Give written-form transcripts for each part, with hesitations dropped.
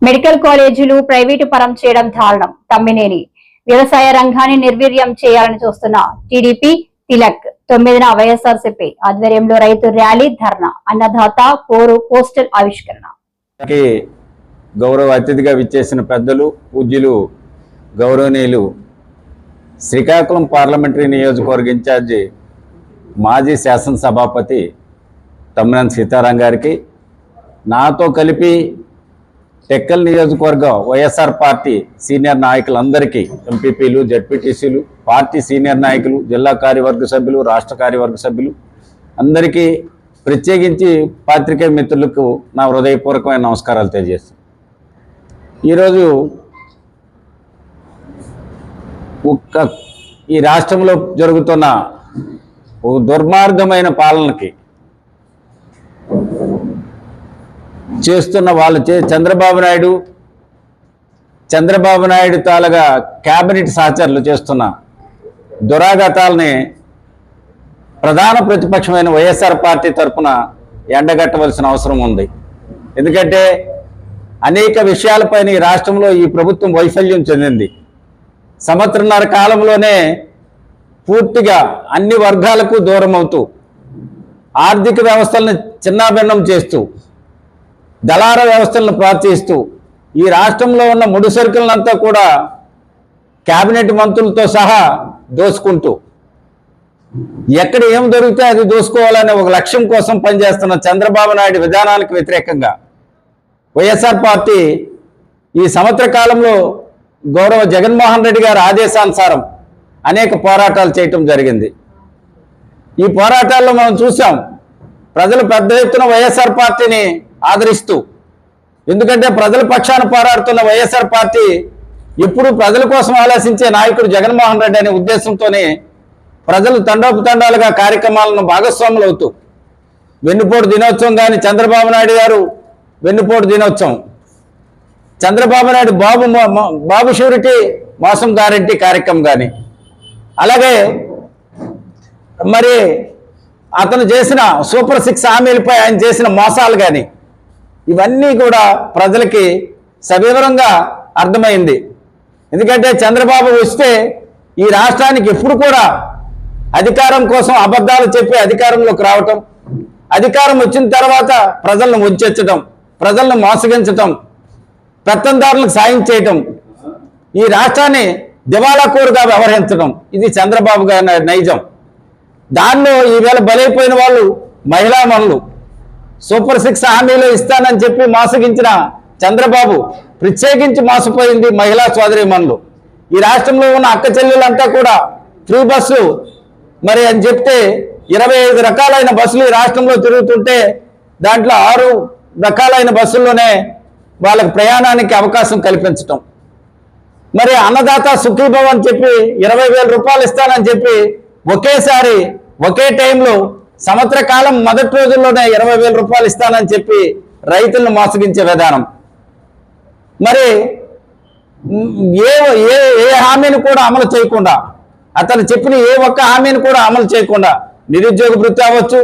Medical కాలేజీలు private పరం చేయడం దారుణం. తమ్మినేని వ్యవసాయ రంగాన్ని నిర్వీర్యం చేయాలని చూస్తున్న టీడీపీ తిలక్ 9న వైఎస్ఆర్సీపీ ఆధ్వర్యంలో రైతు ర్యాలీ, ధర్నా, అన్నదాత పోరు పోస్టల్ ఆవిష్కరణ. గౌరవ అతిథిగా విచ్చేసిన పెద్దలు, పూజ్యులు, గౌరవనీయులు శ్రీకాకుళం పార్లమెంటరీ నియోజకవర్గ ఇన్ఛార్జి మాజీ శాసనసభాపతి తమ్మినేని సీతారాం గారికి, నాతో కలిపి టెక్కల్ నియోజకవర్గం వైఎస్ఆర్ పార్టీ సీనియర్ నాయకులందరికీ, ఎంపీపీలు, జడ్పీటీసీలు, పార్టీ సీనియర్ నాయకులు, జిల్లా కార్యవర్గ సభ్యులు, రాష్ట్ర కార్యవర్గ సభ్యులు అందరికీ, ప్రత్యేకించి పాత్రికేయ మిత్రులకు నా హృదయపూర్వకమైన నమస్కారాలు తెలియజేస్తాను. ఈరోజు ఈ రాష్ట్రంలో జరుగుతున్న దుర్మార్గమైన పాలనకి చేస్తున్న వాళ్ళు చంద్రబాబు నాయుడు తాలగా క్యాబినెట్ సహచరులు చేస్తున్న దురాఘాతాలని ప్రధాన ప్రతిపక్షమైన వైఎస్ఆర్ పార్టీ తరఫున ఎండగట్టవలసిన అవసరం ఉంది. ఎందుకంటే అనేక విషయాలపైన ఈ రాష్ట్రంలో ఈ ప్రభుత్వం వైఫల్యం చెందింది. సంవత్సరన్నర కాలంలోనే పూర్తిగా అన్ని వర్గాలకు దూరం అవుతూ, ఆర్థిక వ్యవస్థలను చిన్నాభిన్నం చేస్తూ, దళార వ్యవస్థలను ప్రోత్సహిస్తూ, ఈ రాష్ట్రంలో ఉన్న ముడి సరుకులనంతా కూడా కేబినెట్ మంత్రులతో సహా దోసుకుంటూ, ఎక్కడ ఏం దొరికితే అది దోసుకోవాలనే ఒక లక్ష్యం కోసం పనిచేస్తున్న చంద్రబాబు నాయుడు విధానానికి వ్యతిరేకంగా వైఎస్ఆర్ పార్టీ ఈ సంవత్సర కాలంలో గౌరవ జగన్మోహన్ రెడ్డి గారి ఆదేశానుసారం అనేక పోరాటాలు చేయటం జరిగింది. ఈ పోరాటాల్లో మనం చూసాం, ప్రజలు పెద్ద ఎత్తున వైఎస్ఆర్ పార్టీని ఆదరిస్తూ, ఎందుకంటే ప్రజల పక్షాన పోరాడుతున్న వైఎస్ఆర్ పార్టీ ఎప్పుడు ప్రజల కోసం ఆలోచించే నాయకుడు జగన్మోహన్ రెడ్డి అనే ఉద్దేశంతోనే ప్రజలు తండోపతండాలుగా కార్యక్రమాలను భాగస్వాములు అవుతూ, వెన్నుపోటు దినోత్సవం కానీ, చంద్రబాబు నాయుడు గారు వెన్నుపోటు దినోత్సవం, చంద్రబాబు నాయుడు బాబు షూరిటీ మోసం గ్యారెంటీ కార్యక్రమం కానీ, అలాగే మరి అతను చేసిన సూపర్ 6 హామీలపై ఆయన చేసిన మోసాలు కానీ, ఇవన్నీ కూడా ప్రజలకి సవివరంగా అర్థమైంది. ఎందుకంటే చంద్రబాబు వస్తే ఈ రాష్ట్రానికి ఎప్పుడు కూడా అధికారం కోసం అబద్ధాలు చెప్పి అధికారంలోకి రావటం, అధికారం వచ్చిన తర్వాత ప్రజలను వంచడం, ప్రజలను మోసగించటం, పెత్తందారులకు సాయం చేయటం, ఈ రాష్ట్రాన్ని దివాళాకోరుగా వ్యవహరించడం, ఇది చంద్రబాబు గారి నైజం. దానిలో ఈవేళ బలైపోయిన వాళ్ళు మహిళా మనులు. సూపర్ 6 హామీలు ఇస్తానని చెప్పి మోసగించిన చంద్రబాబు ప్రత్యేకించి మోసపోయింది మహిళా సోదరి మనులు. ఈ రాష్ట్రంలో ఉన్న అక్క చెల్లెలంతా కూడా ఫ్రీ బస్సు మరి అని చెప్తే 25 రకాలైన బస్సులు ఈ రాష్ట్రంలో తిరుగుతుంటే దాంట్లో 6 రకాలైన బస్సుల్లోనే వాళ్ళకి ప్రయాణానికి అవకాశం కల్పించటం, మరి అన్నదాత సుఖీభవ అని చెప్పి 20,000 రూపాయలు ఇస్తానని చెప్పి ఒకేసారి ఒకే టైంలో సంవత్సర కాలం మొదటి రోజుల్లోనే 20,000 రూపాయలు ఇస్తానని చెప్పి రైతులను మోసగించే విధానం, మరి ఏ హామీని కూడా అమలు చేయకుండా, అతను చెప్పిన ఏ ఒక్క హామీని కూడా అమలు చేయకుండా, నిరుద్యోగ భృతి అవ్వచ్చు,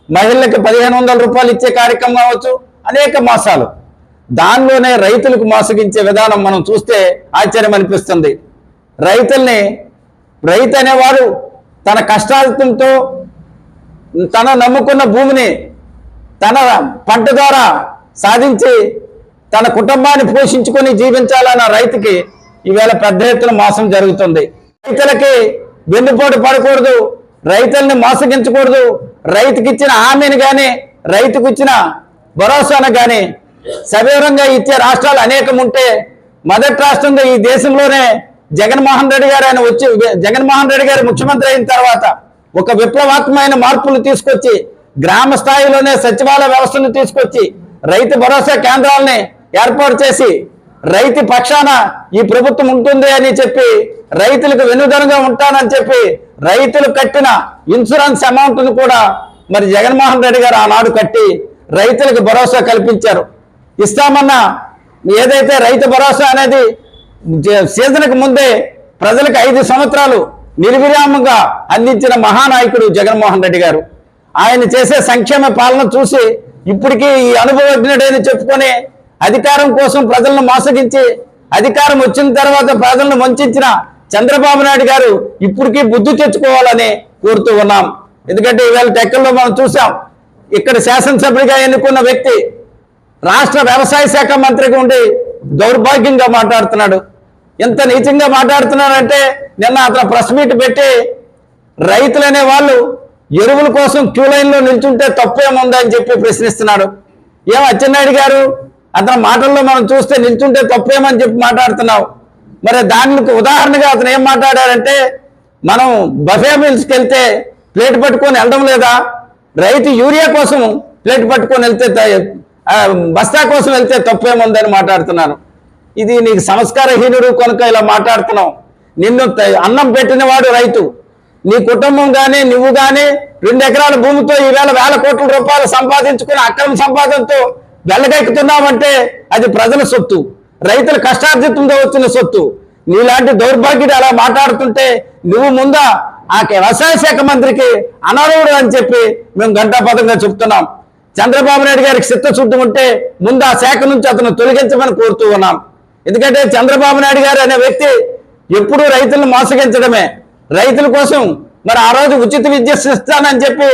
మహిళలకు 1,500 రూపాయలు ఇచ్చే కార్యక్రమం అవ్వచ్చు, అనేక మోసాలు. దానిలోనే రైతులకు మోసగించే విధానం మనం చూస్తే ఆశ్చర్యం అనిపిస్తుంది. రైతు అనేవాడు తన కష్టాలతో తన నమ్ముకున్న భూమిని తన పంట ద్వారా సాధించి తన కుటుంబాన్ని పోషించుకొని జీవించాలన్న రైతుకి ఈవేళ పెద్ద ఎత్తున మోసం జరుగుతుంది. రైతులకి వెన్నుపోటు పడకూడదు, రైతుల్ని మోసగించకూడదు. రైతుకి ఇచ్చిన హామీని కానీ, రైతుకు ఇచ్చిన భరోసాను కానీ సవివరంగా ఇచ్చే రాష్ట్రాలు అనేకం ఉంటే, మొదటి రాష్ట్రంగా ఈ దేశంలోనే జగన్మోహన్ రెడ్డి గారు ముఖ్యమంత్రి అయిన తర్వాత ఒక విప్లవాత్మకమైన మార్పులు తీసుకొచ్చి, గ్రామ స్థాయిలోనే సచివాలయ వ్యవస్థను తీసుకొచ్చి, రైతు భరోసా కేంద్రాలని ఏర్పాటు చేసి, రైతు పక్షాన ఈ ప్రభుత్వం ఉంటుంది అని చెప్పి, రైతులకు వెన్నుదన్నుగా ఉంటానని చెప్పి, రైతులు కట్టిన ఇన్సూరెన్స్ అమౌంట్ను కూడా మరి జగన్మోహన్ రెడ్డి గారు ఆనాడు కట్టి రైతులకు భరోసా కల్పించారు. ఇస్తామన్న ఏదైతే రైతు భరోసా అనేది సీజన్కు ముందే ప్రజలకు 5 సంవత్సరాలు నిర్విరామంగా అందించిన మహానాయకుడు జగన్మోహన్ రెడ్డి గారు. ఆయన చేసే సంక్షేమ పాలన చూసి ఇప్పటికీ ఈ అనుభవజ్ఞుడని చెప్పుకొని అధికారం కోసం ప్రజలను మోసగించి అధికారం వచ్చిన తర్వాత ప్రజలను వంచిన చంద్రబాబు నాయుడు గారు ఇప్పటికీ బుద్ధి తెచ్చుకోవాలని కోరుతూ ఉన్నాం. ఎందుకంటే ఈవేళ టెక్కల్లో మనం చూసాం, ఇక్కడ శాసనసభ్యుడిగా ఎన్నుకున్న వ్యక్తి రాష్ట్ర వ్యవసాయ శాఖ మంత్రిగా ఉండి దౌర్భాగ్యంగా మాట్లాడుతున్నాడు. ఎంత నీచంగా మాట్లాడుతున్నాడంటే నిన్న అతను ప్రెస్ మీట్ పెట్టి రైతులు అనే వాళ్ళు ఎరువుల కోసం క్యూ లైన్లో నిల్చుంటే తప్పేముందని చెప్పి ప్రశ్నిస్తున్నాడు. ఏం అచ్చెన్నాయుడు గారు, అతని మాటల్లో మనం చూస్తే నిల్చుంటే తప్పేమని చెప్పి మాట్లాడుతున్నావు. మరి దానికి ఉదాహరణగా అతను ఏం మాట్లాడారంటే, మనం బఫే మిల్స్కి వెళ్తే ప్లేట్ పట్టుకొని వెళ్ళడం లేదా, రైతు యూరియా కోసం ప్లేట్ పట్టుకొని వెళ్తే బస్తా కోసం వెళ్తే తప్పేముందని మాట్లాడుతున్నాను. ఇది నీకు సంస్కారహీనుడు కనుక ఇలా మాట్లాడుతున్నావు. నిన్ను అన్నం పెట్టిన వాడు రైతు. నీ కుటుంబం కానీ నువ్వు కానీ 2 ఎకరాల భూమితో ఈవేళ వేల కోట్ల రూపాయలు సంపాదించుకుని అక్రమ సంపాదనతో వెళ్ళగెక్కుతున్నావంటే అది ప్రజల సొత్తు, రైతుల కష్టార్జితంతో వచ్చిన సొత్తు. నీలాంటి దౌర్భాగ్యుడు అలా మాట్లాడుతుంటే నువ్వు ముందా ఆ వ్యవసాయ శాఖ మంత్రికి అనర్హుడు అని చెప్పి మేము ఘంటాపథంగా చెప్తున్నాం. చంద్రబాబు నాయుడు గారికి చిత్తశుద్ధి ఉంటే ముందు ఆ శాఖ నుంచి అతను తొలగించమని కోరుతూ ఉన్నాం. ఎందుకంటే చంద్రబాబు నాయుడు గారు అనే వ్యక్తి ఎప్పుడూ రైతులను మోసగించడమే. రైతుల కోసం మరి ఆ రోజు ఉచిత విద్య ఇస్తానని చెప్పి